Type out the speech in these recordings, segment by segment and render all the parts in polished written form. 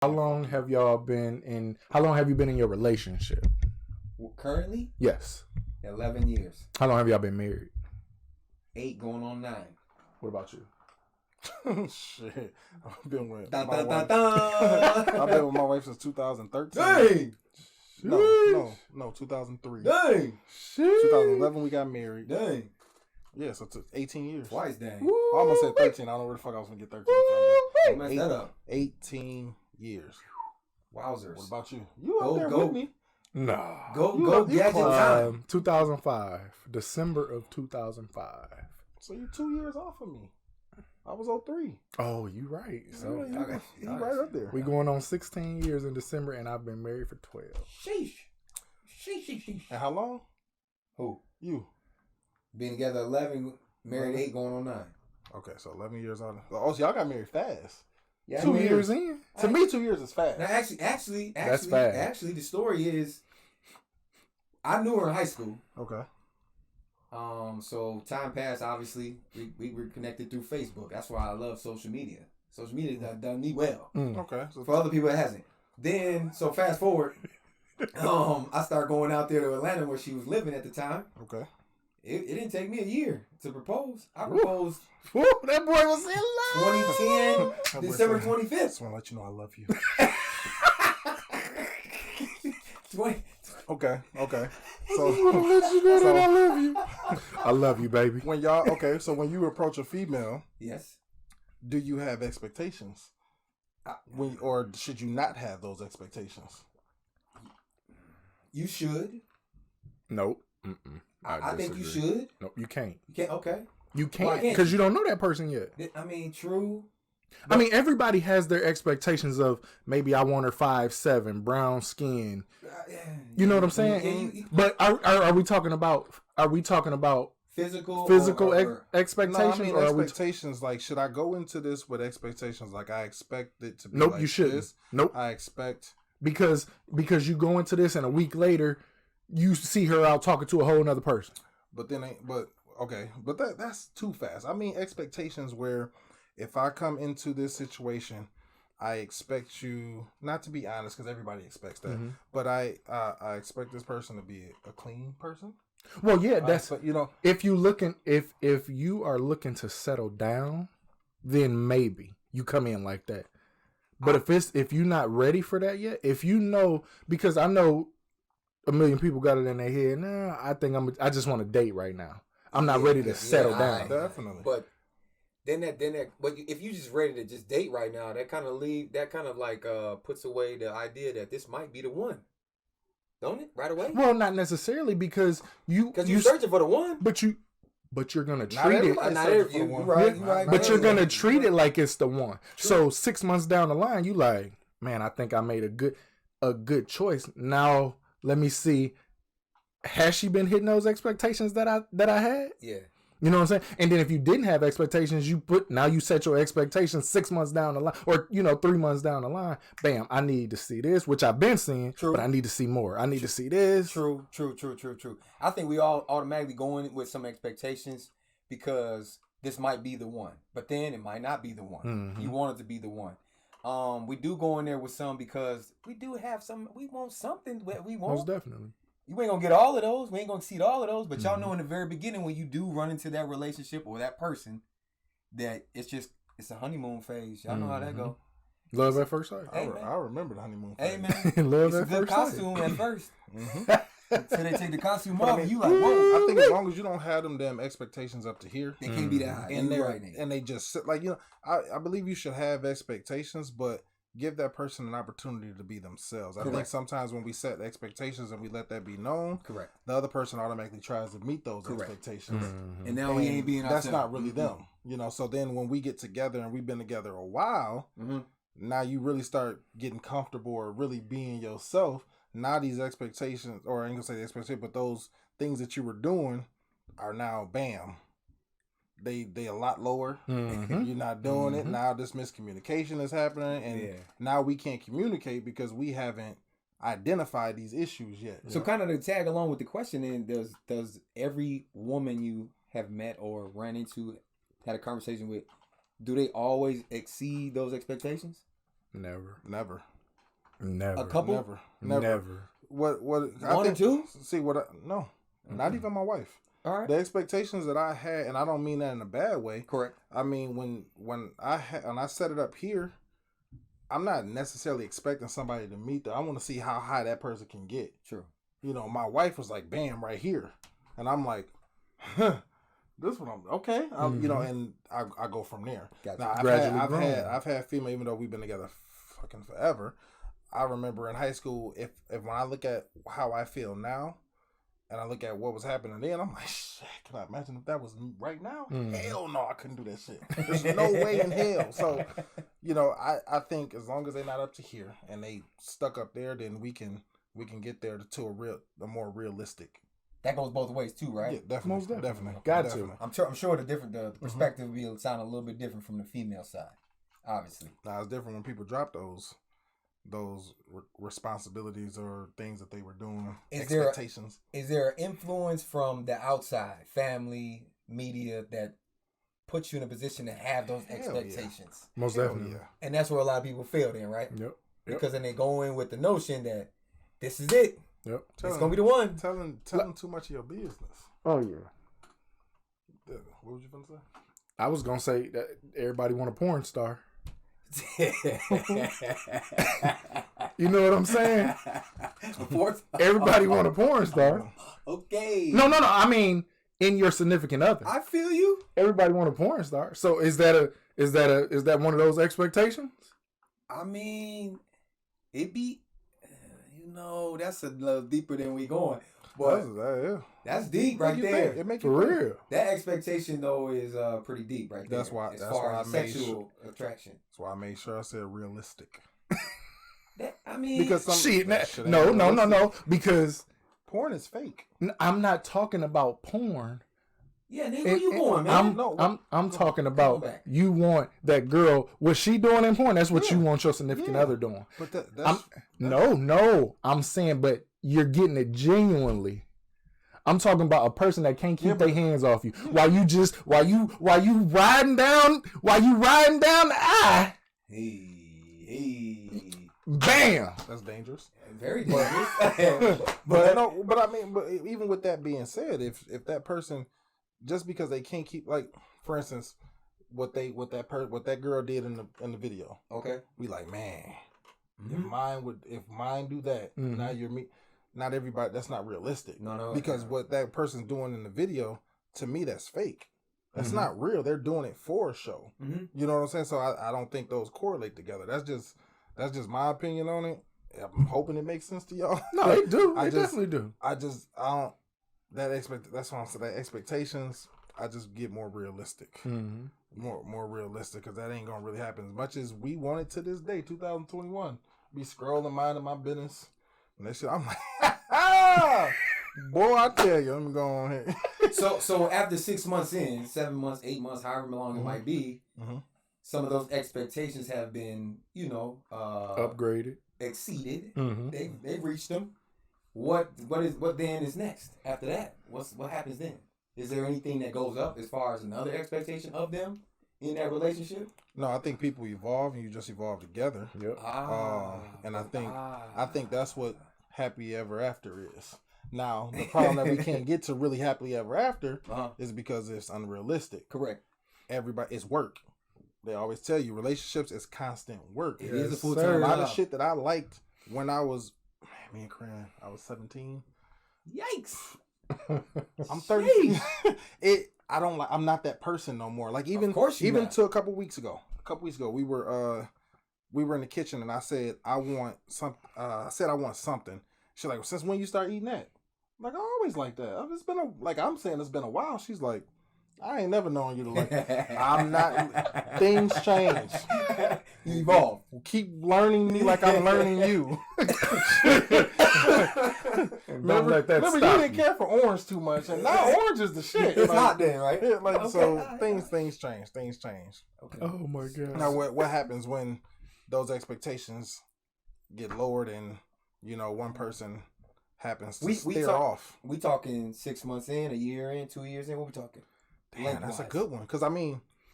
How long have y'all been in? How long have you been in your relationship? Currently, Yes. 11 years. How long have y'all been married? 8 going on 9. What about you? Shit, I've been with Dun, my dun, wife. dun, dun. I've been with my wife since 2013. Dang! No, 2003. Dang! 2011 we got married. Dang! Yeah, so it took 18 years. Twice dang. I almost said 13. I don't know where the fuck I was gonna get 13 Don't from. mess that up. 18 years. Wowzers. What about you? You out there with me? No. Go gadget time. 2005. December of 2005. So you 2 years off of me. I was 03. Oh, you right. So you right up there. we going on 16 years in December, and I've been married for 12. Sheesh. Sheesh. And how long? Who? You. Been together 11, married 8 going on 9. Okay, so 11 years on. Oh, so y'all got married fast. Yeah, 2 years in? To me, 2 years is fast. Now, actually, That's fast. Actually, the story is, I knew her in high school. Okay. So time passed. Obviously, we were connected through Facebook. That's why I love social media. Social media done me well. Okay. So For other people, it hasn't. Then, so fast forward, I started going out there to Atlanta where she was living at the time. Okay. It didn't take me a year to propose. I proposed Woo, that boy was in love. 2010, December I 25th. just want to let you know I love you. 20. Okay. I want to let you know that I love you. I love you, baby. When y'all so when you approach a female, Yes. do you have expectations? Or should you not have those expectations? You should. Nope. Mm-mm. I think you disagree. should. Nope, you can't. You can't. Okay. You Why can't can't because you? you don't know that person yet. I mean, true. I mean, everybody has their expectations of maybe I want her 5'7", brown skin. You know what I'm saying? But are we talking about physical expectations? No, I mean or expectations. Like, should I go into this with expectations? Like, I expect it to be. Nope, like you shouldn't. this? Nope. I expect because you go into this and a week later you see her out talking to a whole nother person. But that's too fast. I mean, expectations where if I come into this situation, I expect you not to be honest because everybody expects that. Mm-hmm. But I expect this person to be a clean person. Well, yeah, that's if you are looking to settle down, then maybe you come in like that. But if you're not ready for that yet, because I know a million people got it in their head. Nah, I just want to date right now. I'm not ready to settle down. Definitely. But but if you just ready to just date right now, that kind of puts away the idea that this might be the one, don't it? Right away. Well, not necessarily because you're searching for the one, but you're gonna treat it. Right. But you're gonna treat it like it's the one. True. So 6 months down the line, you like, man, I think I made a good choice. Now let me see. Has she been hitting those expectations that I had? Yeah. You know what I'm saying? And then if you didn't have expectations, you set your expectations 6 months down the line, or 3 months down the line. Bam! I need to see this, which I've been seeing, but I need to see more. I need to see this. True. I think we all automatically go in with some expectations because this might be the one, but then it might not be the one. Mm-hmm. You want it to be the one. We do go in there with some because we do have some. We want something that we want. Most definitely. You ain't gonna get all of those. We ain't gonna see all of those. But y'all know in the very beginning when you do run into that relationship or that person, that it's a honeymoon phase. Y'all know how that go. Love at first sight. Hey, I remember the honeymoon phase. Hey man, love it's at a good first costume sight. at first. Mm-hmm. So they take the costume off, and you like, whoa. I think as long as you don't have them damn expectations up to here, they can't be that high. And they just sit like I believe you should have expectations, but give that person an opportunity to be themselves. I think sometimes when we set expectations and we let that be known, correct, the other person automatically tries to meet those expectations. Mm-hmm. And now we ain't being ourselves. That's not really them. So then when we get together and we've been together a while, now you really start getting comfortable or really being yourself. Now these expectations, or I ain't gonna say the expectation, but those things that you were doing are now bam. They a lot lower. Mm-hmm. You're not doing it. Now this miscommunication is happening, and now we can't communicate because we haven't identified these issues yet. So kind of to tag along with the question, then does every woman you have met or ran into, had a conversation with, do they always exceed those expectations? Never. Never. A couple? Never. What? One or two? See what? No, not even my wife. All right. The expectations that I had, and I don't mean that in a bad way. Correct. I mean when I set it up here, I'm not necessarily expecting somebody to meet that. I want to see how high that person can get. True. You know, my wife was like, "Bam, right here," and I'm like, "Huh, this one, I'm okay." You know, and I go from there. Gotcha. Now, I've had female, even though we've been together fucking forever. I remember in high school, if when I look at how I feel now, and I look at what was happening then, I'm like, shit, can I imagine if that was right now? Hell no, I couldn't do that shit. There's no way in hell. So, you know, I think as long as they're not up to here and they stuck up there, then we can get there to a more realistic. That goes both ways too, right? Yeah, definitely. Got to. I'm sure the perspective will sound a little bit different from the female side, obviously. Now it's different when people drop those responsibilities or things that they were doing. Expectations. Is there an influence from the outside, family, media, that puts you in a position to have those expectations? Yeah. Most definitely. Yeah. And that's where a lot of people fail then, right? Yep. Because then they go in with the notion that this is it. Yep. It's gonna be the one. Telling too much of your business. Oh yeah. What was you gonna say? I was gonna say that everybody want a porn star. You know what I'm saying? Everybody want a porn star. Okay. No. I mean, in your significant other. I feel you. Everybody want a porn star. So is that one of those expectations? I mean, it be, that's a little deeper than we going. But that's deep right there. It make for real. That expectation though is pretty deep right there. That's why I made sexual attraction. That's why I made sure I said realistic. Because no. Because porn is fake. I'm not talking about porn. Yeah, nigga, where you going, man? I'm talking about you want that girl. What she doing in porn? That's what you want your significant other doing. But no. I'm saying, but you're getting it genuinely. I'm talking about a person that can't keep their hands off you while you riding down the eye. Hey. Bam. That's dangerous. Very dangerous. but even with that being said, if that person, just because they can't keep, like, for instance, what that girl did in the video. Okay. We like, man, if mine do that, now you're me. Not everybody. That's not realistic. No. Because what that person's doing in the video, to me, that's fake. That's not real. They're doing it for a show. You know what I'm saying? So I don't think those correlate together. That's just my opinion on it. I'm hoping it makes sense to y'all. No, they do. They definitely do. I don't. That's why I'm saying that expectations. I just get more realistic. More realistic, because that ain't gonna really happen as much as we want it to this day, 2021. Be scrolling, minding my business, and that shit. I'm like, boy, I tell you, let me go on here. So after 6 months in, 7 months, 8 months, however long it might be, some of those expectations have been, upgraded, exceeded. They've reached them. What then is next after that? What happens then? Is there anything that goes up as far as another expectation of them in that relationship? No, I think people evolve, and you just evolve together. Yep. And I think that's what happy ever after is. Now, the problem that we can't get to really happily ever after is because it's unrealistic. Correct. Everybody, it's work. They always tell you relationships is constant work. It is a full-time job. A lot of shit that I liked when I was, me and Corinne, I was 17. Yikes. I'm 30. I'm not that person no more. Like even to a couple weeks ago, we were in the kitchen and I said I want something. She's like, since when you start eating that? I'm like, I always like that. It's been a while. She's like, I ain't never known you to like that. I'm not. Things change. You evolve. Keep learning me like I'm learning you. Remember, you didn't care for orange too much, and now orange is the shit. It's hot then, right? Yeah, so things change. Things change. Okay. Oh my god. Now what happens when those expectations get lowered and one person happens to steer off? We talking 6 months in, a year in, 2 years in. What we talking? Damn, that's a good one. Because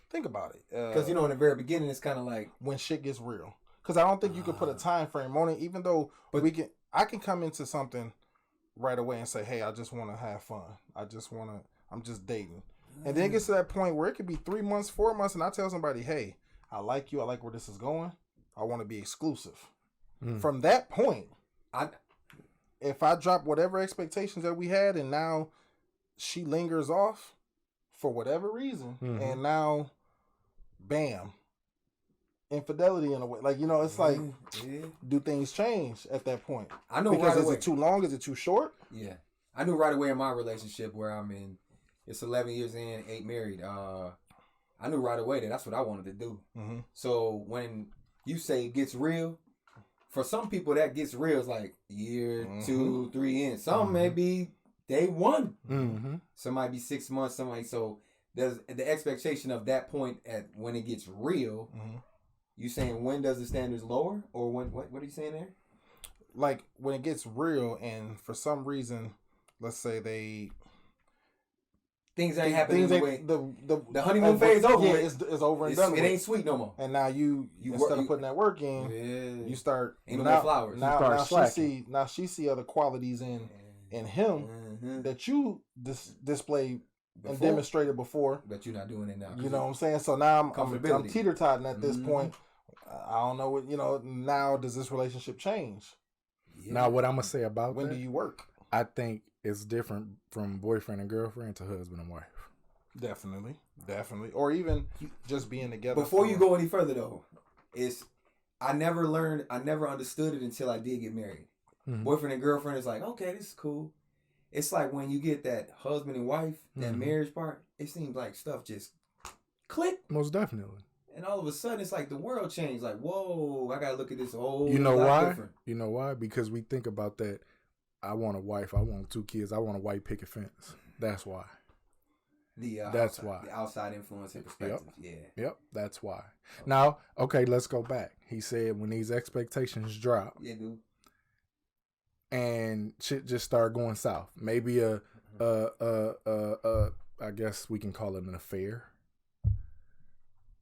think about it. Because in the very beginning, it's kind of like when shit gets real. Because I don't think you can put a time frame on it, even though I can come into something right away and say, hey, I just want to have fun. I'm just dating. And then it gets to that point where it could be 3 months, 4 months, and I tell somebody, hey, I like you. I like where this is going. I want to be exclusive. From that point, if I drop whatever expectations that we had and now she lingers off for whatever reason, and now, bam, infidelity in a way. Like, it's like, do things change at that point? I know because right is away. it too long? Is it too short? Yeah. I knew right away in my relationship where I'm in, it's 11 years in, 8 married. I knew right away that that's what I wanted to do. So when you say it gets real, for some people that gets real is like year 2, 3 in. Some may be day 1. Some might be 6 months. So there's the expectation of that point at when it gets real. You saying when does the standards lower, or when? What are you saying there? Like when it gets real, and for some reason, let's say things ain't happening the way the honeymoon phase over. Yeah, it's over and done with. It ain't sweet no more. And now you instead of putting that work in, you start ain't no more flowers. Now she see other qualities in him that you display and demonstrated before, but you're not doing it now. You know what I'm saying? So now I'm teeter-totting at this point. I don't know what now. Does this relationship change? Yeah. Now, what I'm gonna say about when do you work? I think it's different from boyfriend and girlfriend to husband and wife. Definitely, or even just being together. Before you go any further, though, I never understood it until I did get married. Boyfriend and girlfriend is like, okay, this is cool. It's like when you get that husband and wife, that marriage part, it seems like stuff just click. Most definitely. And all of a sudden, it's like the world changed. Like, whoa, I got to look at this whole You know lot why? different. You know why? Because we think about that. I want a wife. I want 2 kids. I want a white picket fence. That's why. That's why. The outside influence and perspective. Yep. That's why. Okay. Now, okay, let's go back. He said when these expectations drop. Yeah, dude. And shit just started going south. Maybe I guess we can call it an affair.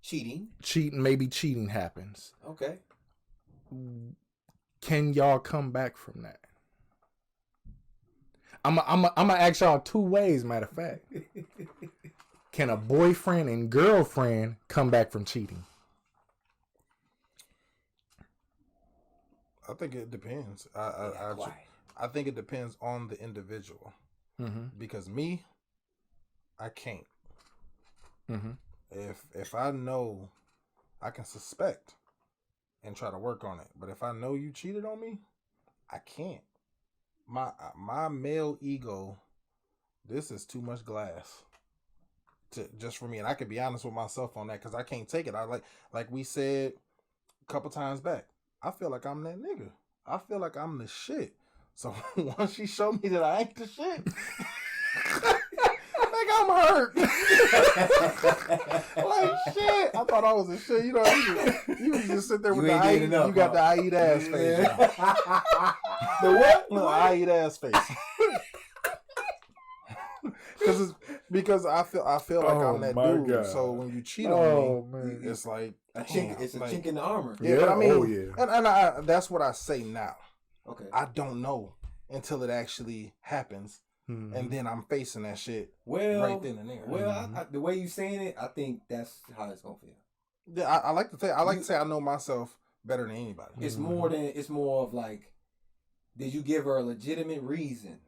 Cheating. Maybe cheating happens. Okay. Can y'all come back from that? I'm gonna ask y'all 2 ways, matter of fact. Can a boyfriend and girlfriend come back from cheating? I think it depends. I think it depends on the individual. Because me, I can't. If I know, I can suspect and try to work on it. But if I know you cheated on me, I can't. My male ego, this is too much glass just for me. And I can be honest with myself on that because I can't take it. I like we said a couple times back, I feel like I'm that nigga. I feel like I'm the shit. So once she showed me that I ain't the shit, like I'm hurt. Like shit. I thought I was the shit. You just sit there with the you got the I eat ass face. The what? No, I eat ass face. Because I feel like I'm that dude. God. So when you cheat on me, it's like it's a chink in the armor. Yeah, but I mean, and that's what I say now. Okay, I don't know until it actually happens, and then I'm facing that shit. Right then and there. Well, the way you saying it, I think that's how it's gonna feel. Yeah, I like to say I know myself better than anybody. It's more of like, did you give her a legitimate reason?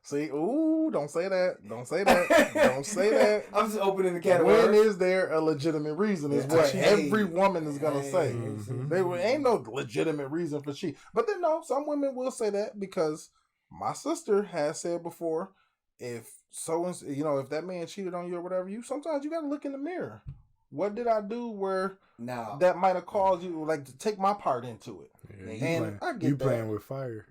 See, don't say that. Don't say that. Don't say that. I'm just opening the can of worms. When words. is there a legitimate reason is what every woman is going to say. There ain't no legitimate reason for cheat. But then, no, some women will say that because my sister has said before, if that man cheated on you or whatever, sometimes you got to look in the mirror. What did I do where that might have caused you to take my part into it? Yeah, I get you playing with fire.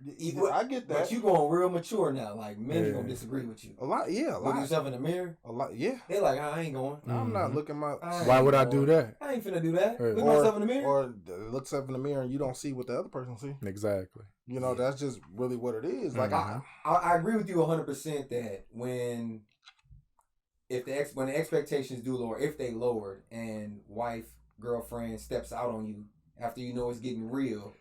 I get that. But you going real mature now. Like men gonna disagree with you. A lot. Look at yourself in the mirror. A lot. Yeah. They're like, I ain't going. I'm not looking Why would I do that? I ain't finna do that. Look myself in the mirror. Or look yourself in the mirror and you don't see what the other person see. Exactly. That's just really what it is. Like I agree with you 100% that when the expectations do lower, if they lowered and wife, girlfriend steps out on you after you know it's getting real,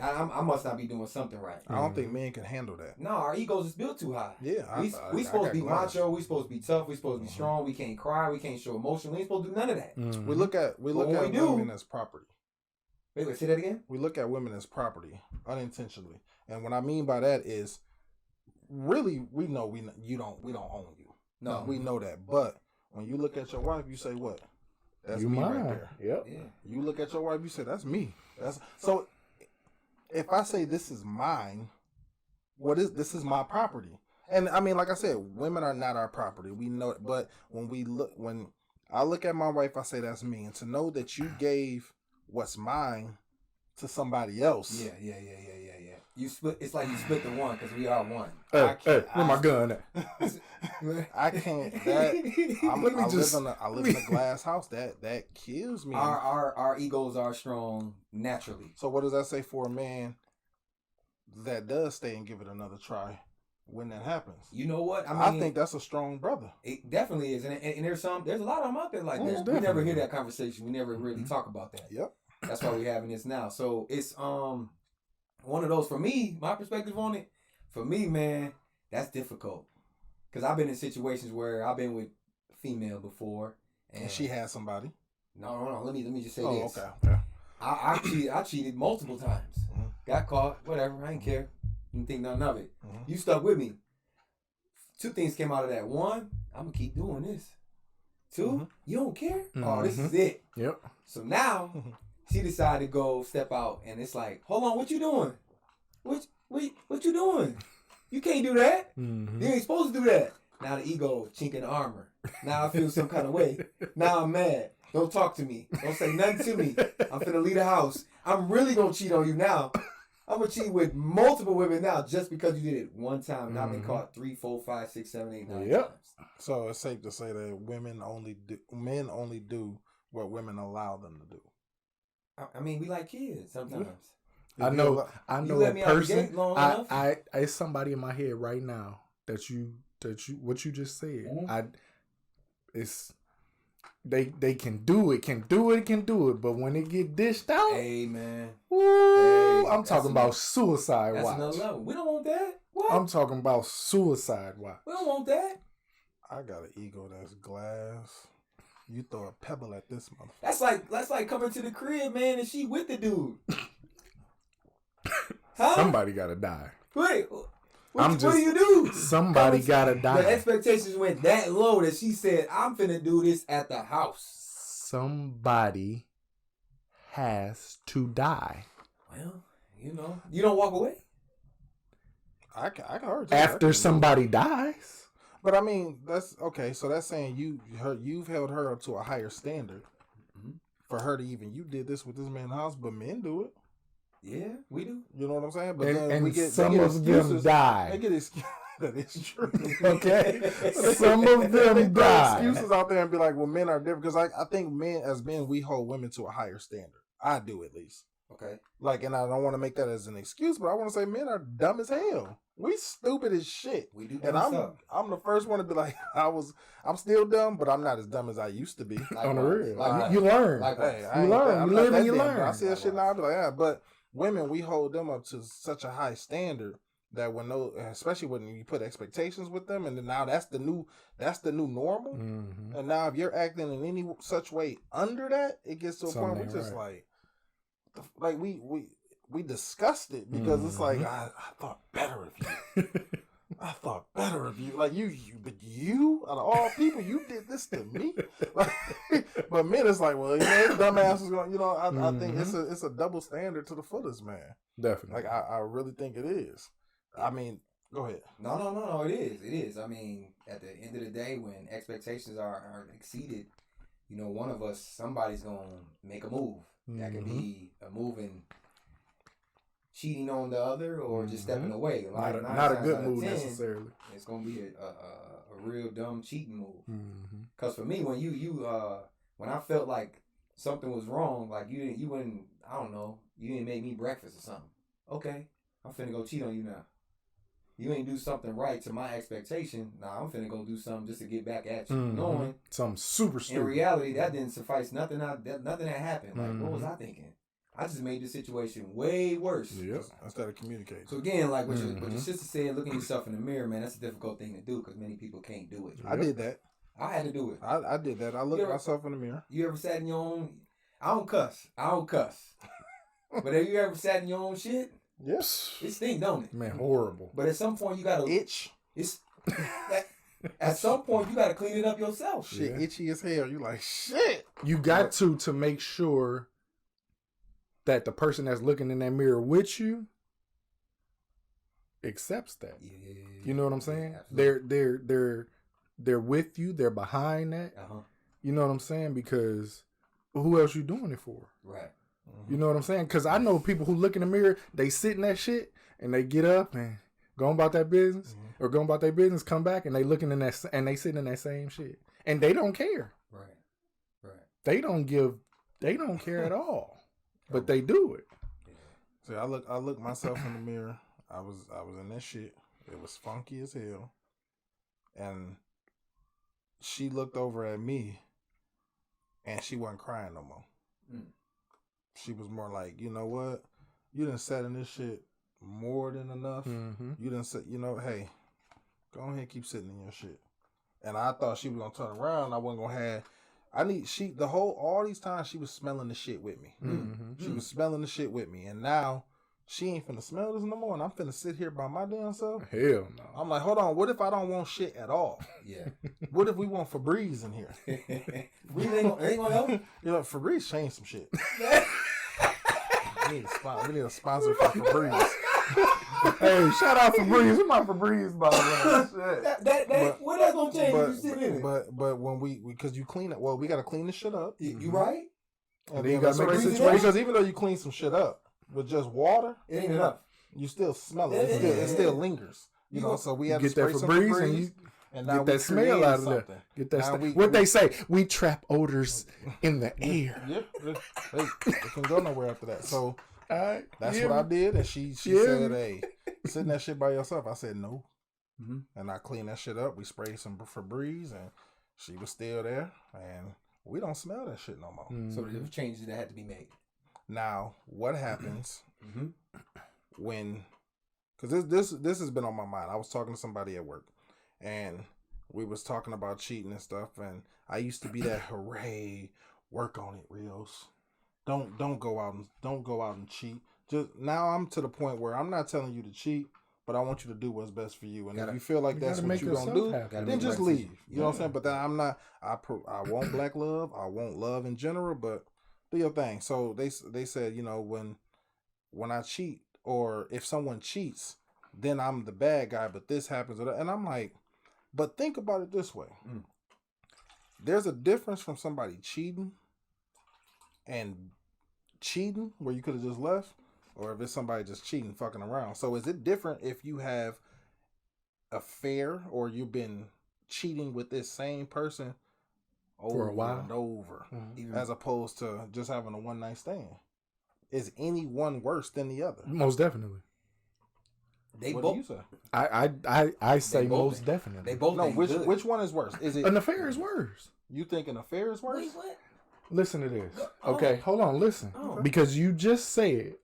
I must not be doing something right. I don't think men can handle that. No, our egos is built too high. Yeah, we supposed to be macho. We supposed to be tough. We supposed to be strong. We can't cry. We can't show emotion. We ain't supposed to do none of that. We look at women as property. Wait, say that again. We look at women as property unintentionally, and what I mean by that is, really, we know we don't own you. No, we know that. But when you look at your wife, you say, "What? That's you me mine. right there." Yep. Yeah. You look at your wife, you say, "That's me." That's so. If I say this is mine, this is my property? And I mean, like I said, women are not our property. We know it. But when I look at my wife, I say that's me. And to know that you gave what's mine to somebody else. Yeah. You split. It's like you split the one because we are one. Hey, where my gun at? I can't. I live in a glass house. That kills me. Our egos are strong naturally. So what does that say for a man that does stay and give it another try when that happens? You know what? I think that's a strong brother. It definitely is, and there's a lot of them out there like that. We never hear that conversation. We never really talk about that. Yep. That's why we're having this now. So it's one of those, for me, my perspective on it, for me, man, that's difficult. Because I've been in situations where I've been with a female before. And she had somebody. No. Let me just say this. Okay. I cheated multiple times. Mm-hmm. Got caught, whatever. I didn't care. Didn't think nothing of it. Mm-hmm. You stuck with me. 2 things came out of that. 1, I'm going to keep doing this. 2, you don't care? Mm-hmm. Oh, this is it. Yep. So now... she decided to go step out, and it's like, hold on, what you doing? What you doing? You can't do that. Mm-hmm. You ain't supposed to do that. Now the ego chinking the armor. Now I feel some kind of way. Now I'm mad. Don't talk to me. Don't say nothing to me. I'm finna leave the house. I'm really gonna cheat on you now. I'm gonna cheat with multiple women now just because you did it one time. And I've been caught 3, 4, 5, 6, 7, 8, 9 times. So it's safe to say that men only do what women allow them to do. I mean, we like kids sometimes. I know a person. It's somebody in my head right now that you what you just said. Mm-hmm. They can do it, but when it get dished out, hey man, I'm talking about suicide watch. That's another level. We don't want that. What? I'm talking about suicide watch. We don't want that. I got an ego that's glass. You throw a pebble at this motherfucker. That's like coming to the crib, man, and she with the dude. Huh? Somebody gotta die. Wait, what do you do? Somebody gotta die. The expectations went that low that she said, "I'm finna do this at the house." Somebody has to die. Well, you don't walk away. I heard after somebody dies. But I mean, that's okay. So that's saying you've held her up to a higher standard for her to even. You did this with this man's house, but men do it. Yeah, we do. You know what I'm saying? But then we get some of them die. They get excuses. That is true. Okay, some of them die. Excuses out there and be like, "Well, men are different." Because I think as men, we hold women to a higher standard. I do at least. Okay. Like, and I don't want to make that as an excuse, but I want to say men are dumb as hell. We stupid as shit. We do. And I'm the first one to be like, I'm still dumb, but I'm not as dumb as I used to be. On the real. You learn. You learn. You live and you learn. I see that shit now, I be like, yeah. But women, we hold them up to such a high standard that especially when you put expectations with them, and then now that's the new normal. Mm-hmm. And now if you're acting in any such way under that, it gets to a point where we're just like we discussed it because it's like I thought better of you. I thought better of you. Like but you out of all people, you did this to me. Like, but men, it's like, well, dumbass is going. I think it's a double standard to the fullest, man. Definitely. Like I really think it is. I mean, go ahead. No. It is. I mean, at the end of the day, when expectations are exceeded, one of us, somebody's gonna make a move. That could be a move in cheating on the other or just stepping away. Not a good move necessarily. It's gonna be a real dumb cheating move. Because for me, when when I felt like something was wrong, like you wouldn't, I don't know, you didn't make me breakfast or something. Okay, I'm finna go cheat on you now. You ain't do something right to my expectation. Nah, I'm finna go do something just to get back at you. Knowing something super stupid. In reality, that didn't suffice. Nothing that happened. Like, what was I thinking? I just made the situation way worse. Yep. Instead of communicating. So again, like what your sister said, looking yourself in the mirror, man, that's a difficult thing to do because many people can't do it. I did that. I had to do it. I did that. I looked myself in the mirror. You ever sat in your own? I don't cuss. But have you ever sat in your own shit? Yes. It stink, don't it? Man, horrible. But at some point you gotta itch. At some point you gotta clean it up yourself. Shit, itchy as hell. You like shit. You got to make sure that the person that's looking in that mirror with you accepts that. Yeah. You know what I'm saying? Yeah, they're with you. They're behind that. You know what I'm saying? Because who else you doing it for? Right. You know what I'm saying? Because I know people who look in the mirror, they sit in that shit, and they get up and go about that business, or go about their business, come back, and they looking in that, and they sitting in that same shit, and they don't care. Right. They don't care at all, but they do it. See, I look myself in the mirror. I was in that shit. It was funky as hell, and she looked over at me, and she wasn't crying no more. She was more like, you know what? You done sat in this shit more than enough. You done said, hey, go ahead and keep sitting in your shit. And I thought she was gonna turn around. I wasn't gonna have. All these times she was smelling the shit with me. She was smelling the shit with me, and now she ain't finna smell this no more. And I'm finna sit here by my damn self. Hell no. I'm like, hold on. What if I don't want shit at all? Yeah. What if we want Febreze in here? Febreze ain't gonna help. Febreze changed some shit. We need a sponsor for Febreze. Hey, shout out Febreze. Where's my Febreze, by the way? What that's gonna change if you sit in it? But when because you clean it, well, we gotta clean this shit up. You right? And then you gotta make a situation, because even though you clean some shit up with just water, it ain't enough. You still smell it. It still lingers. You know, so we have to spray some Febreze and now get that smell out of there. Get that. What they say? We trap odors in the air. Yeah, it can go nowhere after that. So that's what I did, and she said, "Hey, sit in that shit by yourself." I said no, and I cleaned that shit up. We sprayed some Febreze, and she was still there, and we don't smell that shit no more. So there were changes that had to be made. Now, what happens when? Because this has been on my mind. I was talking to somebody at work, and we was talking about cheating and stuff. And I used to be that hooray, work on it, Rios. Don't go out and cheat. Just now, I'm to the point where I'm not telling you to cheat, but I want you to do what's best for you. And if you feel like that's what you're gonna do, then just leave. You know what I'm saying? But then I'm not. I want black love. I want love in general, but do your thing. So they said, when I cheat, or if someone cheats, then I'm the bad guy, but this happens. And I'm like, but think about it this way. There's a difference from somebody cheating and cheating where you could have just left, or if it's somebody just cheating, fucking around. So is it different if you have affair or you've been cheating with this same person over for a while and over, as opposed to just having a one night stand? Is any one worse than the other? Most definitely. What do you say? I say most definitely. They both. No, which one is worse? Is it an affair is worse? You think an affair is worse? Wait, what? Listen to this. Okay, hold on. Listen, because you just said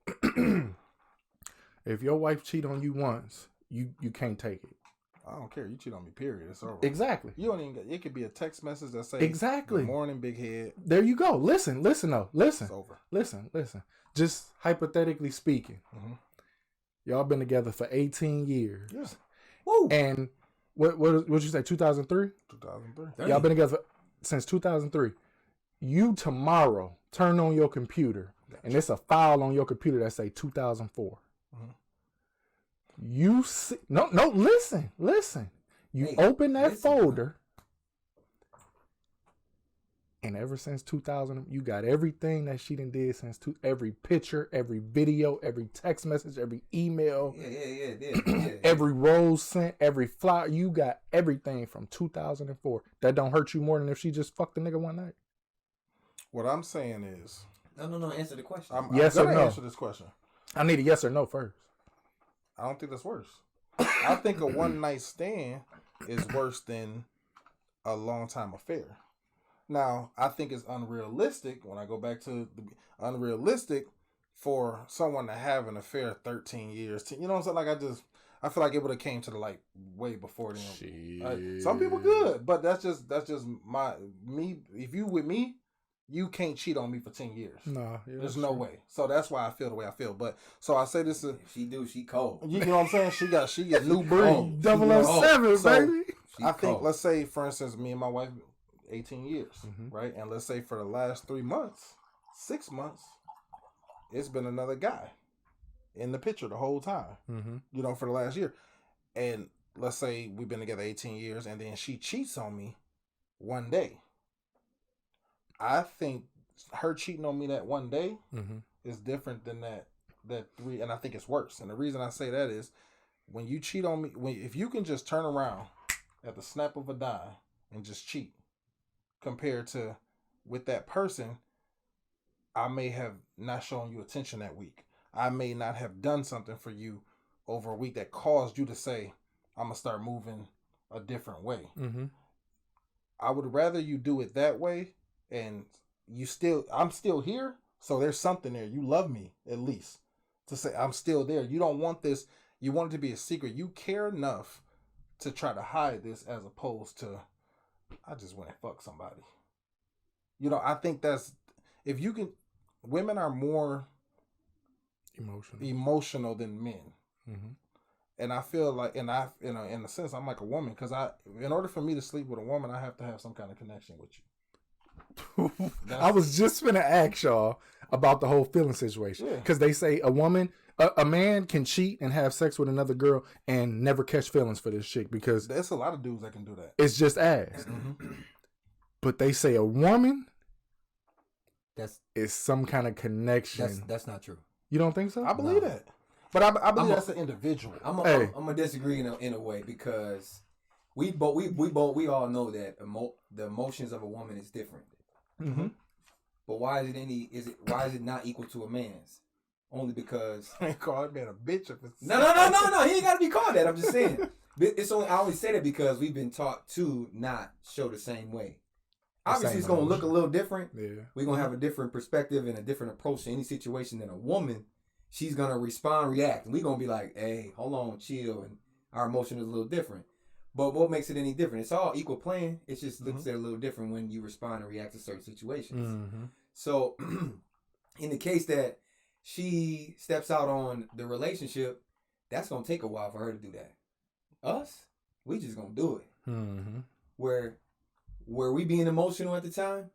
if your wife cheat on you once, you can't take it. I don't care. You cheat on me, period. It's over. Exactly. You don't even get. It could be a text message that say exactly. Good morning, big head. There you go. Listen though. Listen. It's over. Listen. Just hypothetically speaking, y'all been together for 18 years. Yeah. Woo. And what you say? 2003. 2003. Y'all been together since 2003. You tomorrow turn on your computer, and it's a file on your computer that say 2004. You see, no, listen. You open that folder, and ever since 2000, you got everything that she done did since every picture, every video, every text message, every email, every rose sent, every flower. You got everything from 2004. That don't hurt you more than if she just fucked the nigga one night. What I'm saying is, no. Answer the question. Yes or no? Answer this question. I need a yes or no first. I don't think that's worse. I think a one night stand is worse than a long time affair. Now, I think it's unrealistic. When I go back to the unrealistic, for someone to have an affair 13 years, you know what I'm saying? Like I feel like it would have came to the light way before then. Some people good, but that's just me. If you with me, you can't cheat on me for 10 years. No, there's no way. So that's why I feel the way I feel. But so I say this is she cold. You know what I'm saying? She get new breed. 007, baby. I think let's say for instance, me and my wife 18 years, right? And let's say for the last 3 months, 6 months, it's been another guy in the picture the whole time. You know, for the last year. And let's say we've been together 18 years and then she cheats on me one day. I think her cheating on me that one day is different than that 3, and I think it's worse. And the reason I say that is when you cheat on me, if you can just turn around at the snap of a dime and just cheat, compared to with that person, I may have not shown you attention that week. I may not have done something for you over a week that caused you to say, I'm going to start moving a different way. I would rather you do it that way and I'm still here. So there's something there. You love me at least to say I'm still there. You don't want this. You want it to be a secret. You care enough to try to hide this as opposed to, I just went and fucked somebody. You know, I think that's, if you can, women are more emotional than men. And I feel like, in a sense, I'm like a woman because in order for me to sleep with a woman, I have to have some kind of connection with you. I was just gonna ask y'all about the whole feeling situation because they say a man can cheat and have sex with another girl and never catch feelings for this chick because there's a lot of dudes that can do that. It's just ass. But they say a woman is some kind of connection. That's not true. You don't think so? I believe that. But I believe that's an individual. I'm gonna disagree in a way because we all know that the emotions of a woman is different. But why is it not equal to a man's? Only because I ain't call that man a bitch if it's no. He ain't gotta be called that. I'm just saying. It's only I always say that because we've been taught to not show the same way. Obviously, it's gonna look a little different. Yeah, we're gonna have a different perspective and a different approach to any situation than a woman. She's gonna react, and we're gonna be like, "Hey, hold on, chill," and our emotion is a little different. But what makes it any different? It's all equal playing. It just looks a little different when you respond and react to certain situations. So, in the case that she steps out on the relationship, that's gonna take a while for her to do that. Us, we just gonna do it. Were we being emotional at the time,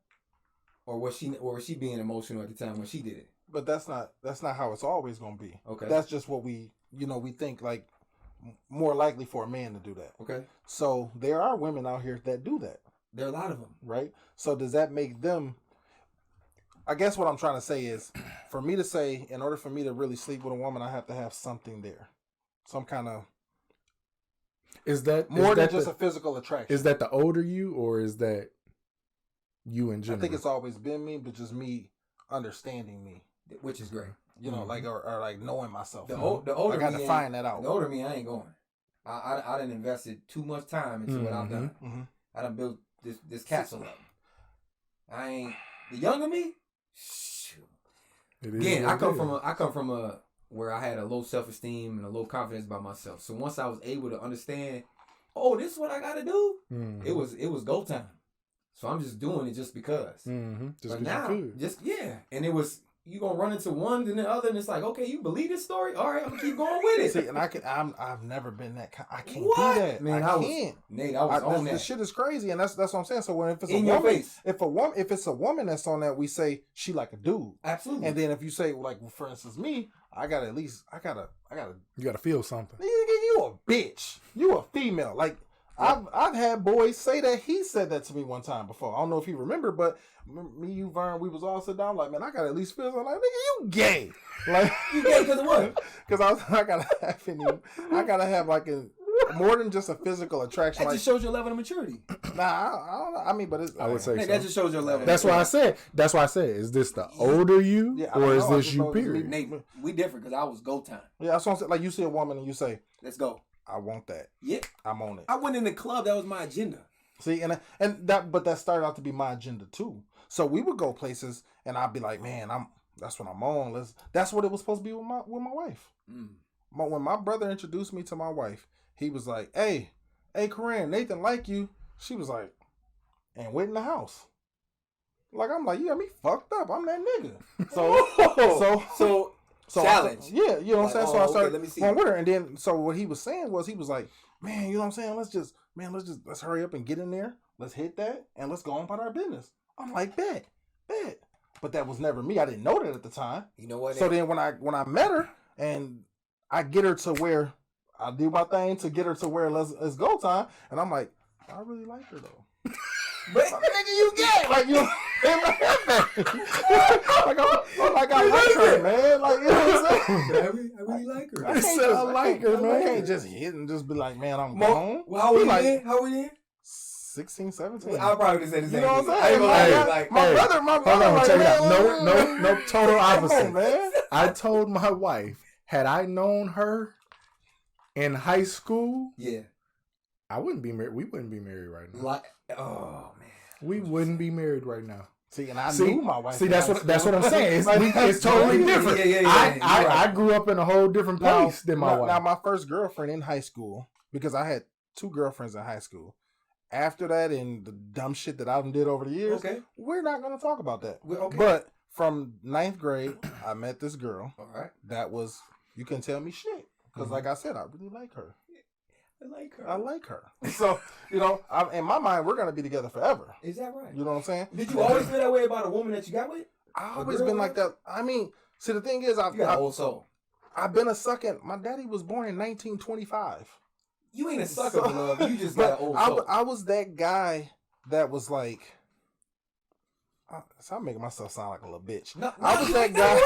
or was she being emotional at the time when she did it? But that's not how it's always gonna be. Okay, that's just what we think like more likely for a man to do that. Okay, so there are women out here that do that. There are a lot of them, right? So does that make them? I guess what I'm trying to say is, for me to say, in order for me to really sleep with a woman, I have to have something there, some kind of. Is that more than just a physical attraction? Is that the older you, or is that you in general? I think it's always been me, but just me understanding me, which is great. You know, like or like knowing myself. The older I got to find that out. The older me, I ain't going. I done invested too much time into what I've done. I done built this castle up. I ain't the younger me. Shoot. Again, I come from a where I had a low self-esteem and a low confidence about myself. So once I was able to understand, oh, this is what I got to do. It was go time. So I'm just doing it just because. But now, and it was. You gonna run into one and the other, and it's like, okay, you believe this story? All right, I'm gonna keep going with it. See, and I've never been that. I can't do that, man. I can't. Nate, I was on that. This shit is crazy, and that's what I'm saying. So when if it's in a your woman, face. if it's a woman that's on that, we say she like a dude. Absolutely. And then if you say like, for instance, me, I gotta. You gotta feel something. You a bitch. You a female. Like I've had boys say that. He said that to me one time before. I don't know if he remembered, but me, you, Vern, we was all sit down like, man, I gotta at least feel something. Like, nigga, you gay. Like you gay because of what? Because I gotta have like a more than just a physical attraction. That just shows your level of maturity. Nah, I don't know. I mean, but I would say so. That just shows your level. That's why I said. Is this the older you, or is this you? Period. Nate, we different because I was go time. Yeah, that's what I'm saying. Like you see a woman and you say, "Let's go." I want that. Yeah, I'm on it. I went in the club. That was my agenda. See, but that started out to be my agenda too. So we would go places, and I'd be like, man, That's what I'm on. That's what it was supposed to be with my wife. When my brother introduced me to my wife, he was like, hey, Corinne, Nathan like you. She was like, and went in the house. Like, I'm like, you got me fucked up. I'm that nigga. So challenge. Yeah, you know what I'm saying? So I started let me see. going with her. And then, so what he was saying was, he was like, man, you know what I'm saying? Let's hurry up and get in there. Let's hit that. And let's go on about our business. I'm like, bet. But that was never me. I didn't know that at the time. You know what? So then when I met her and I get her to where I do my thing to get her to where it's go time. And I'm like, I really like her though. But nigga, you get like, you know, like I like her, man. Like, you know what I'm saying? I really like her. I like her, man. I can't just hit and just be like, man, I'm gone. Well, how old are you? 16, 17. I'll probably say the same. You know what I'm saying? I ain't gonna lie, like, my brother. Hold on, like, check it out. No, total opposite. On, man. I told my wife, had I known her in high school, yeah, I wouldn't be married. We wouldn't be married right now. Like, oh man, we wouldn't be married right now. See, and I knew my wife. See, that's what I'm saying. It's totally different. I grew up in a whole different place than my wife. Now, my first girlfriend in high school, because I had 2 girlfriends in high school. After that and the dumb shit that I did over the years, we're not going to talk about that. But from 9th grade, I met this girl. All right. That was, you can tell me shit. Because like I said, I really like her. I like her. So, you know, in my mind, we're going to be together forever. Is that right? You know what I'm saying? Did you always feel that way about a woman that you got with? I've always been like that. I mean, see, the thing is, you got an old soul. I've been a sucker. My daddy was born in 1925. You ain't a sucker for love. You just got an old soul. I was that guy that was like, so I'm making myself sound like a little bitch. I was that guy.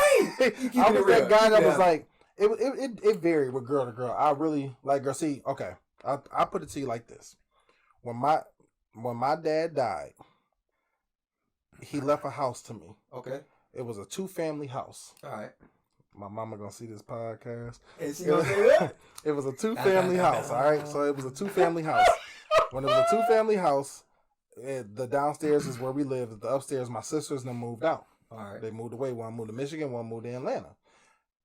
I was that guy that was like, it varied with girl to girl. I really like girl. See, okay, I put it to you like this: when my dad died, he left a house to me. Okay, it was a 2-family house. All right. My mama gonna see this podcast. Is she gonna say that? It was a 2-family house, all right? So it was a 2-family house. When it was a 2-family house, the downstairs is where we lived. The upstairs, my sisters and them moved out. All right. They moved away. One moved to Michigan, one moved to Atlanta.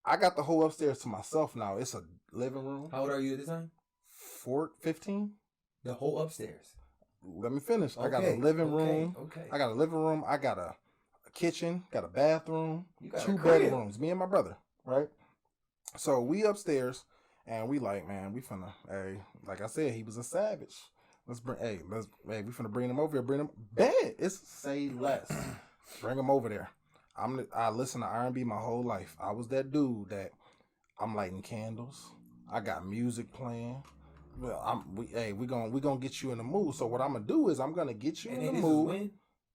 I got the whole upstairs to myself now. It's a living room. How old are you at this time? 15. The whole upstairs. Let me finish. Okay. I got a living room. Okay. I got a living room. I got a kitchen, got a bathroom, 2 bedrooms, me and my brother, right? So we upstairs and we like, man, we finna, hey, like I said, he was a savage. We finna bring him over here, bring him, bad, it's say less. Bring him over there. I listened to R&B my whole life. I was that dude that I'm lighting candles. I got music playing. Well, we gonna get you in the mood. So what I'm gonna do is I'm gonna get you in the mood. When?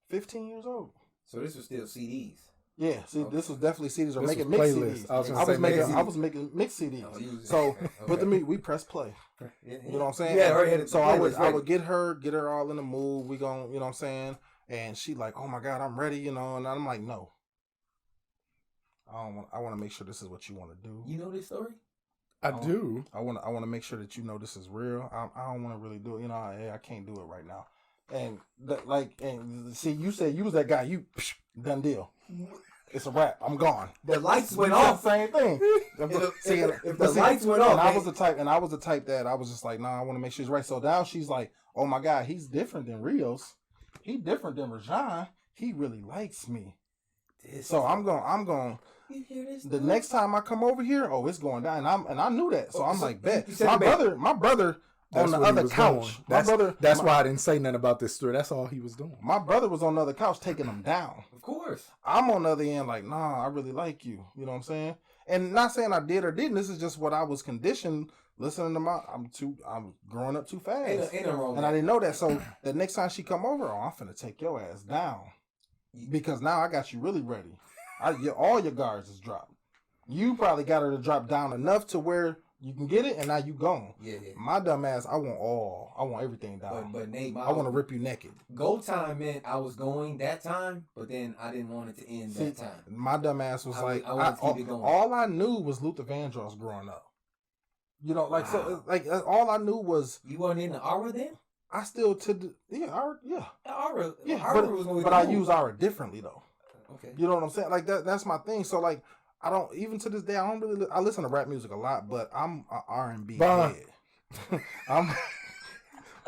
15 years old. So this was still CDs. Yeah, this was definitely CDs or making mix CDs. I was making mix CDs. But to me, we press play. You know what I'm saying? Yeah, so I would get her all in the mood. We gon', you know what I'm saying? And she like, oh my God, I'm ready, you know. And I'm like, no. I want to make sure this is what you want to do. You know this story? I do. I want to make sure that you know this is real. I don't want to really do it. You know, I can't do it right now. And see, you said you was that guy. You done deal. It's a wrap. I'm gone. The lights went off. Same thing. If the lights went off, and I was the type that I was just like, nah, I want to make sure it's right. So now she's like, oh my God, he's different than Rios. He different than Rajan. He really likes me. So I'm going. The next time I come over here, it's going down. And I knew that. So I'm like, bet. My brother. That's on the other couch. That's why I didn't say nothing about this story. That's all he was doing. My brother was on the other couch taking him down. Of course. I'm on the other end like, nah, I really like you. You know what I'm saying? And not saying I did or didn't. This is just what I was conditioned listening to I'm growing up too fast. Ain't wrong. And I didn't know that. So the next time she come over, I'm finna take your ass down. Because now I got you really ready. All your guards is dropped. You probably got her to drop down enough to where you can get it, and now you gone. Yeah. My dumb ass, I want everything down. But Nate, I want to rip you naked. Go time meant I was going that time, but then I didn't want it to end that time. My dumb ass was I wanted to keep it going. All I knew was Luther Vandross growing up. You know, like so, like all I knew was you weren't in the aura then. I still aura. But I use aura differently though. Okay. You know what I'm saying? Like that's my thing. So like I don't even to this day I don't really I listen to rap music a lot, but I'm a R&B head. I'm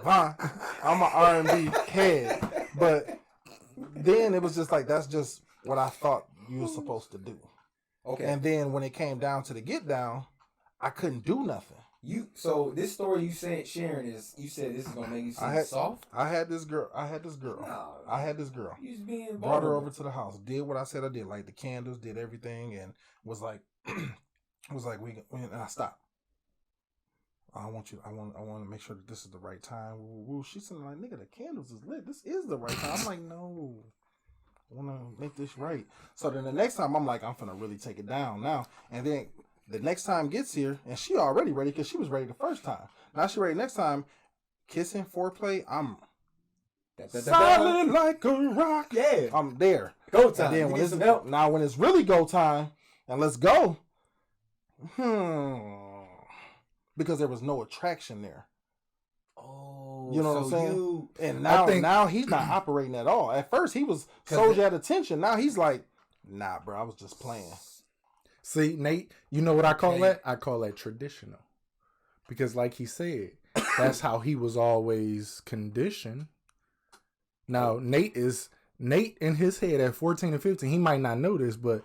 fine. I'm an R&B head, but then it was just like that's just what I thought you were supposed to do. Okay. And then when it came down to the get down, I couldn't do nothing. So this story you sharing is you said this is gonna make you seem soft. I had this girl. No, You just being vulnerable. Brought her over to the house. Did what I said I did. Like the candles, did everything, and was like, we and I stopped. I want to make sure that this is the right time. She said like, nigga, the candles is lit. This is the right time. I'm like, no. I want to make this right. So then the next time I'm like, I'm finna really take it down now. And then the next time gets here, and she already ready because she was ready the first time. Now she ready next time. Kissing, foreplay, I'm solid like a rock. Yeah. I'm there. Go time. And then when it's really go time, and let's go. Because there was no attraction there. Oh, you know what I'm saying? And now he's not operating at all. At first he was sold you at attention. Now he's like, nah, bro, I was just playing. See, Nate, you know what I call that? I call that traditional. Because like he said, that's how he was always conditioned. Now, Nate in his head at 14 and 15, he might not know this, but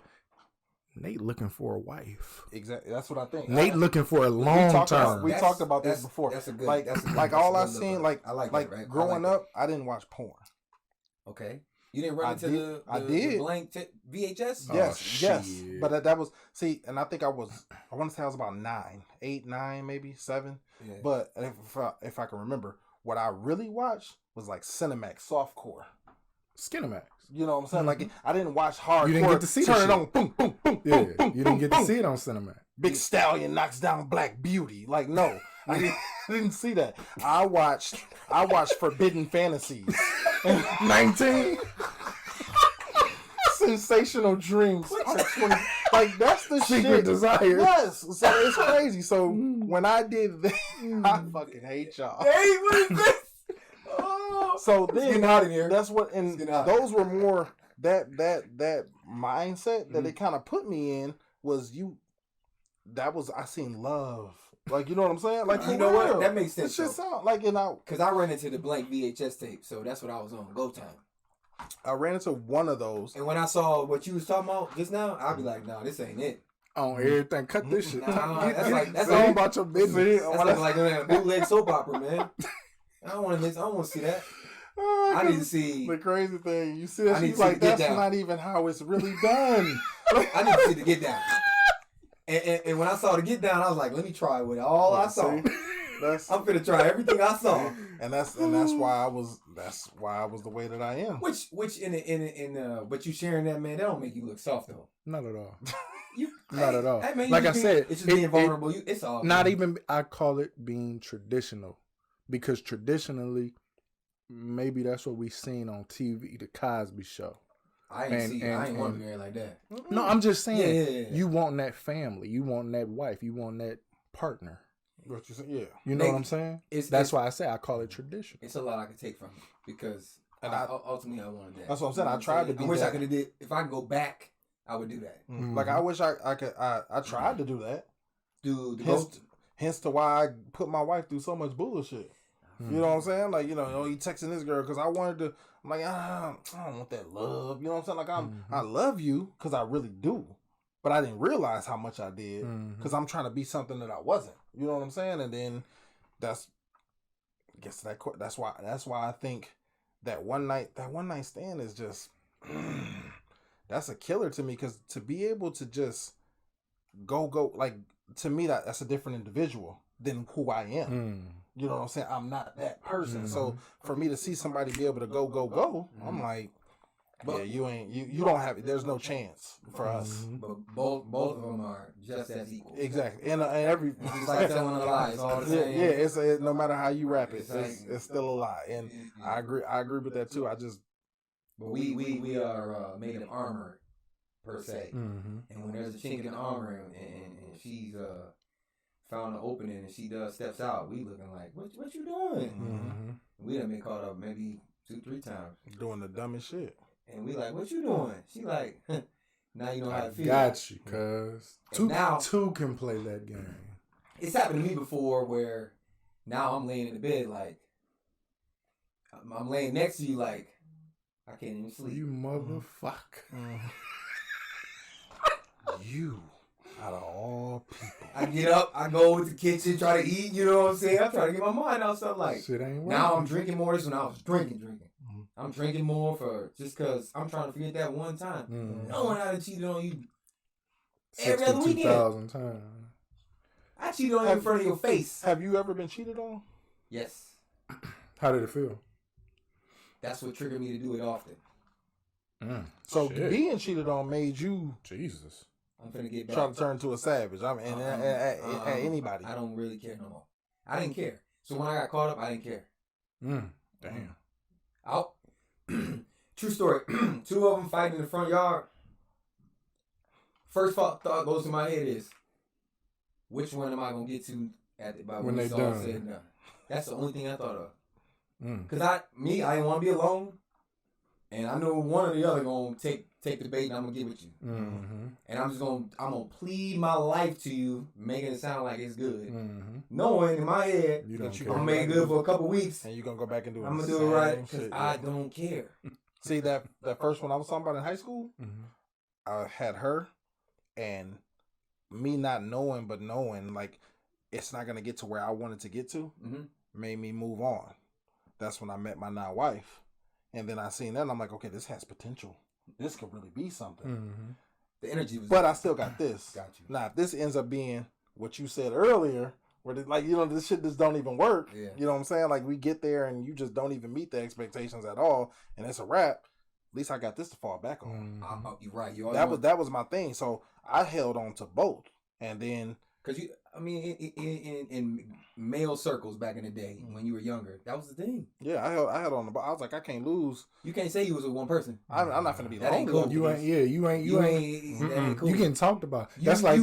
Nate looking for a wife. Exactly. That's what I think. Nate looking for a long term. We talked about this before. That's a good, like all I seen, like I like that, right? Growing up, I didn't watch porn. Okay. You didn't run into the blank VHS? Yes. But that was, and I think I want to say I was about 8, 9, maybe 7. Yeah. But if I can remember, what I really watched was like Cinemax, softcore. Skinemax. You know what I'm saying? Like I didn't watch hardcore. You didn't get to see turn it on, boom, boom, boom, yeah, boom, boom. You didn't get to see it on Cinemax. Big Stallion knocks down Black Beauty. Like no, I didn't see that. I watched Forbidden Fantasies. 19. Sensational Dreams. Like that's the Secret shit. Desire. Yes. So it's crazy. So when I did that, I fucking hate y'all. Hey, what is this? Oh, so then out of here. That's what, and those were more that mindset that it kind of put me in was I seen love. Like, you know what I'm saying? Like, you know what? That makes sense. It just sound like, because I ran into the blank VHS tape, so that's what I was on. Go time. I ran into one of those, and when I saw what you was talking about just now, I'd be like, "No, this ain't it." On everything, cut this shit. That's all about your business. That's like a bootleg soap opera, man. I don't want to see that. I need to see the crazy thing. You see that? She's like, that's not even how it's really done. I need to see the get down. And when I saw the get down, I was like, let me try with all I saw. I'm finna try everything I saw. And that's why I was the way that I am. Which but you sharing that, man, that don't make you look soft though. Not at all. Not at all. Hey, man, like I said, it's just being vulnerable. It's all not even. I call it being traditional, because traditionally, maybe that's what we seen on TV, the Cosby Show. I ain't want to be married like that. No, I'm just saying. You want that family. You want that wife. You want that partner. What you say? Yeah. You know what I'm saying? That's why I say I call it tradition. It's a lot I could take from it because ultimately I wanted that. That's what I'm saying. I tried to be. I wish I could have did. If I could go back, I would do that. Mm-hmm. Like I wish I could. I tried to do that. Dude, hence to why I put my wife through so much bullshit. You know what I'm saying? Like, you texting this girl because I wanted to. I'm like, I don't want that love. You know what I'm saying? Like I love you because I really do, but I didn't realize how much I did because I'm trying to be something that I wasn't. You know what I'm saying? And then that's why I think that one night stand is just that's a killer to me, because to be able to just go like, to me that's a different individual than who I am. You know what I'm saying? I'm not that person. So for me to see somebody be able to go, I'm like, yeah, you don't have it. There's no chance for us. But both of them are just as equal. Exactly, and every it's like telling a lie. It's all the same. Yeah, it's no matter how you wrap it, it's still a lie. And I agree with that too. But we are made of armor per se, and when there's a chink in armor and she's found an opening and she steps out, we looking like, what you doing? We done been caught up maybe 2-3 times doing the dumbest shit. And we like, what you doing? She like, now you know how to feel. Got you, cuz. Now, two can play that game. It's happened to me before where now I'm laying in the bed like, I'm laying next to you like, I can't even sleep. You motherfucker. You, out of all people. I get up, I go to the kitchen, try to eat, you know what I'm saying? I'm trying to get my mind out stuff like, shit ain't now I'm drinking more. This when I was drinking. I'm drinking more for just because I'm trying to forget that one time. No one had cheated on you every other weekend. 62,000 times. I cheated on you in front of your face. Have you ever been cheated on? Yes. How did it feel? That's what triggered me to do it often. So shit. being cheated on made you Jesus. I'm finna get back. try to turn to a savage. I mean, at anybody. I don't really care no more. I didn't care. So when I got caught up, I didn't care. Damn. Out. True story. Two of them fighting in the front yard. First thought goes to my head is, which one am I gonna get to when it's all said and done? That's the only thing I thought of. Cause I didn't want to be alone, and I knew one or the other gonna take the bait and I'm gonna get with you. And I'm gonna plead my life to you, making it sound like it's good, knowing in my head that you're gonna make it good for a couple weeks, and you're gonna go back and do it. I'm gonna do it right because I don't care. See that first one I was talking about in high school, I had her, and me not knowing but knowing like it's not gonna get to where I wanted to get to, made me move on. That's when I met my now wife, and then I seen that and I'm like, okay, this has potential. This could really be something. The energy was, but I still got this. Got you. Now, if this ends up being what you said earlier, where this shit just don't even work. Yeah. You know what I'm saying? Like we get there and you just don't even meet the expectations at all, and it's a wrap. At least I got this to fall back on. You're right. That was my thing. So I held on to both, and then because in male circles back in the day when you were younger, that was the thing. Yeah, I held on. I was like, I can't lose. You can't say you was with one person. I'm not gonna be that. Ain't cool. cool. You ain't. Cool. You getting talked about. That's like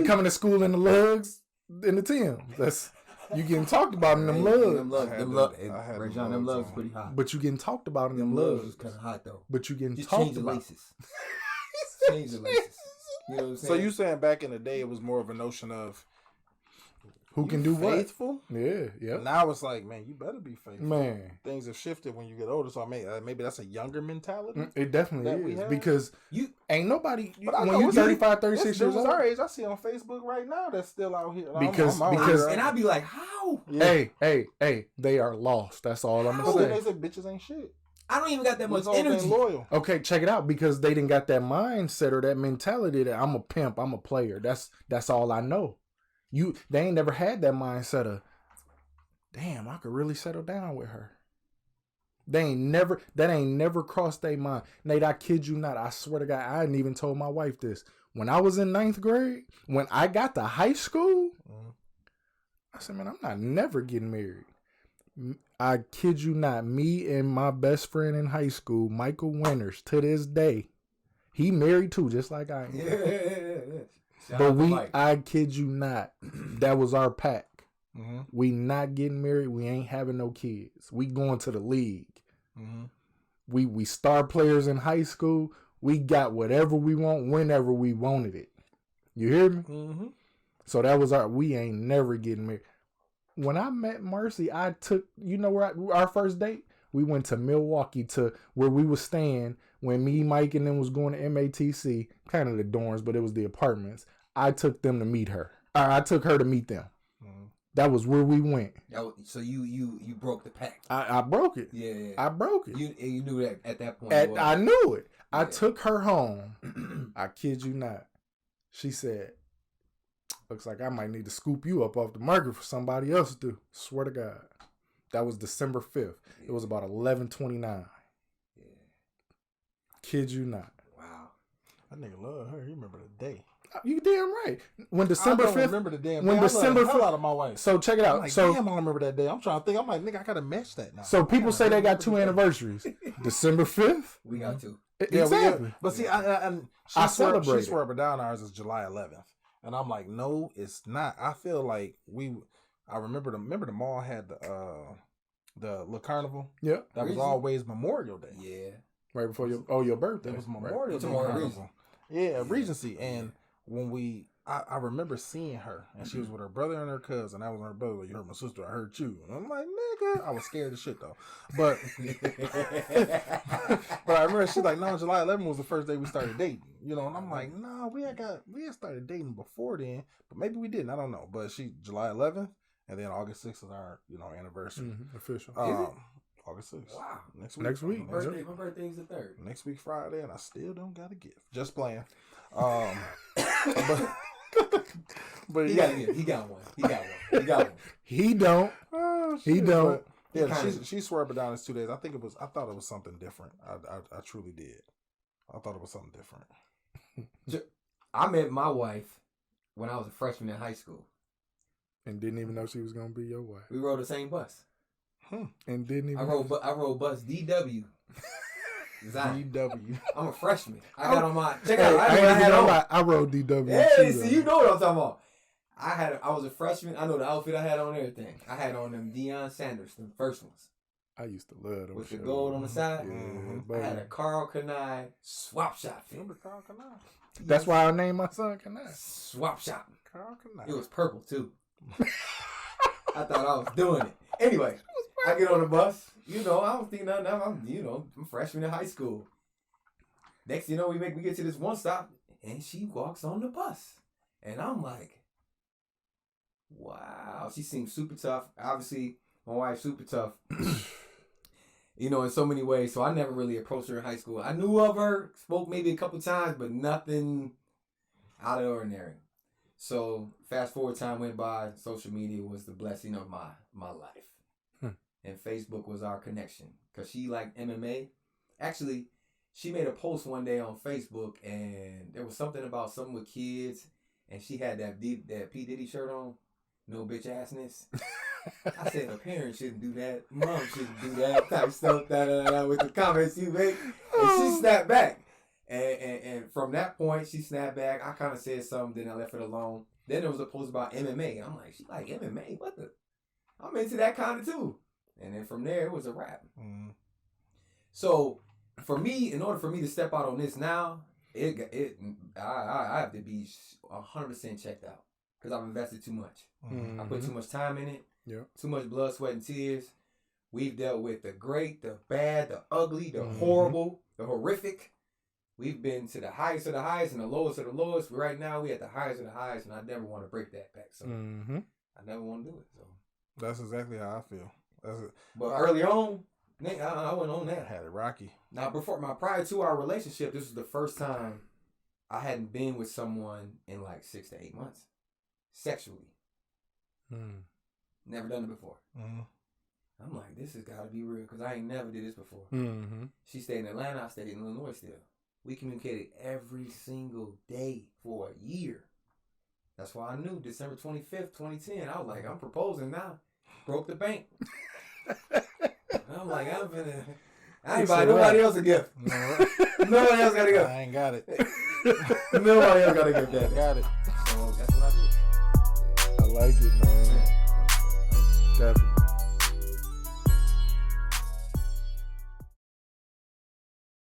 coming to school in the lugs in the Timbs. You getting talked about in them lugs. Them lugs pretty hot. But you getting talked about in them lugs. Was kind of hot though. But you getting just talked change the about. Laces. Change the laces. You know what I'm saying? So you saying back in the day it was more of a notion of who can do faithful? What? Yeah. Now it's like, man, you better be faithful. Man, things have shifted when you get older. So maybe that's a younger mentality. It definitely is because you ain't nobody. When you 35, 36 years old, our age, I see on Facebook right now that's still out here. Because and I'd be like, how? Yeah. Hey, they are lost. That's all I'm gonna say. They say bitches ain't shit. I don't even got that much energy. Loyal. Okay, check it out. Because they didn't got that mindset or that mentality that I'm a pimp, I'm a player. That's all I know. They ain't never had that mindset of, damn, I could really settle down with her. That ain't never crossed their mind. Nate, I kid you not. I swear to God, I hadn't even told my wife this. When I was in 9th grade, when I got to high school, I said, man, I'm not never getting married. I kid you not. Me and my best friend in high school, Michael Winters, to this day, he married too, just like I am. Yeah. But I kid you not, that was our pact. We not getting married. We ain't having no kids. We going to the league. We star players in high school. We got whatever we want whenever we wanted it. You hear me? So that was we ain't never getting married. When I met Mercy, I took, where our first date? We went to Milwaukee to where we was staying when me, Mike, and them was going to MATC, kind of the dorms, but it was the apartments. I took them to meet her. I took her to meet them. That was where we went. So you broke the pact. I broke it. Yeah. I broke it. You knew that at that point. I knew it. I took her home. I kid you not. She said, looks like I might need to scoop you up off the market for somebody else to do. Swear to God. That was December 5th. It was about 11:29. Yeah. Kid you not. Wow. That nigga love her. He remember the day. You damn right. When December 5th. I don't remember the damn day. When December 5th. Out of my wife. So check it out. I'm like, so damn, I don't remember that day. I'm trying to think. I'm like, nigga, I gotta match that now. So people say they got 2 anniversaries. December 5th. We got 2. Exactly. But see, I celebrate. She swear up or down ours is July 11th, and I'm like, no, it's not. I feel like I remember the mall had the Le Carnival. Yeah. That was always Memorial Day. Yeah. Right before your birthday. It was Memorial Day Carnival. Yeah, Regency. And when I remember seeing her, and she was with her brother and her cousin. I was her brother. You heard my sister. I heard you. And I'm like, nigga. I was scared as shit though. But but I remember she's like, no, July 11th was the first day we started dating. You know, and I'm like, no, we had started dating before then, but maybe we didn't. I don't know. But July 11th, and then August 6th is our anniversary. Official. Is it? August 6th. Wow. Next week. My birthday is the 3rd. Next week Friday, and I still don't got a gift. Just playing. But He got a gift. He got one. He don't. Oh, He shit. don't. But, yeah, she swear up and down it's 2 days. I thought it was something different. I truly did. I thought it was something different. I met my wife when I was a freshman in high school. And didn't even know she was gonna be your wife. We rode the same bus. And didn't even. I rode bus DW. DW. I'm a freshman. I got on my check out. I rode DW. Hey, see, you know what I'm talking about. I was a freshman. I know the outfit I had on, everything. I had on them Deion Sanders, the first ones. I used to love them. With the gold on the side. Yeah, I had a Carl Kanai swap shop fit. Remember Carl Kanai? That's why I named my son Kanai. Swap shop. Carl Kanai. It was purple too. I thought I was doing it. Anyway, I get on the bus. You know, I don't think nothing. I'm freshman in high school. Next, we get to this one stop, and she walks on the bus, and I'm like, wow. She seems super tough. Obviously, my wife's super tough. In so many ways. So I never really approached her in high school. I knew of her, spoke maybe a couple times, but nothing out of the ordinary. So fast forward, time went by. Social media was the blessing of my life. And Facebook was our connection. Because she liked MMA. Actually, she made a post one day on Facebook, and there was something about something with kids, and she had that P. Diddy shirt on. No bitch assness. I said a parent shouldn't do that. Mom shouldn't do that type stuff. With the comments you make. And she snapped back. And from that point, she snapped back. I kind of said something, then I left it alone. Then there was a post about MMA. I'm like, she like MMA? What the? I'm into that kind of too. And then from there, it was a wrap. So for me, in order for me to step out on this now, I have to be 100% checked out because I've invested too much. I put too much time in it. Too much blood, sweat, and tears. We've dealt with the great, the bad, the ugly, the horrible, the horrific. We've been to the highest of the highest and the lowest of the lowest. Right now, we at the highest of the highest, and I never want to break that back. So I never want to do it. So that's exactly how I feel. But early on, I went on that. I had it rocky. Now, prior to our relationship, this was the first time I hadn't been with someone in like 6 to 8 months, sexually. Never done it before. I'm like, this has got to be real because I ain't never did this before. She stayed in Atlanta. I stayed in Illinois still. We communicated every single day for a year. That's why I knew December 25th, 2010. I was like, I'm proposing now. Broke the bank. I'm like, I ain't buying nobody else a gift. Nobody else got a gift. I ain't got it. Nobody else got a gift. That got it. So that's what I did. I like it, man. Definitely.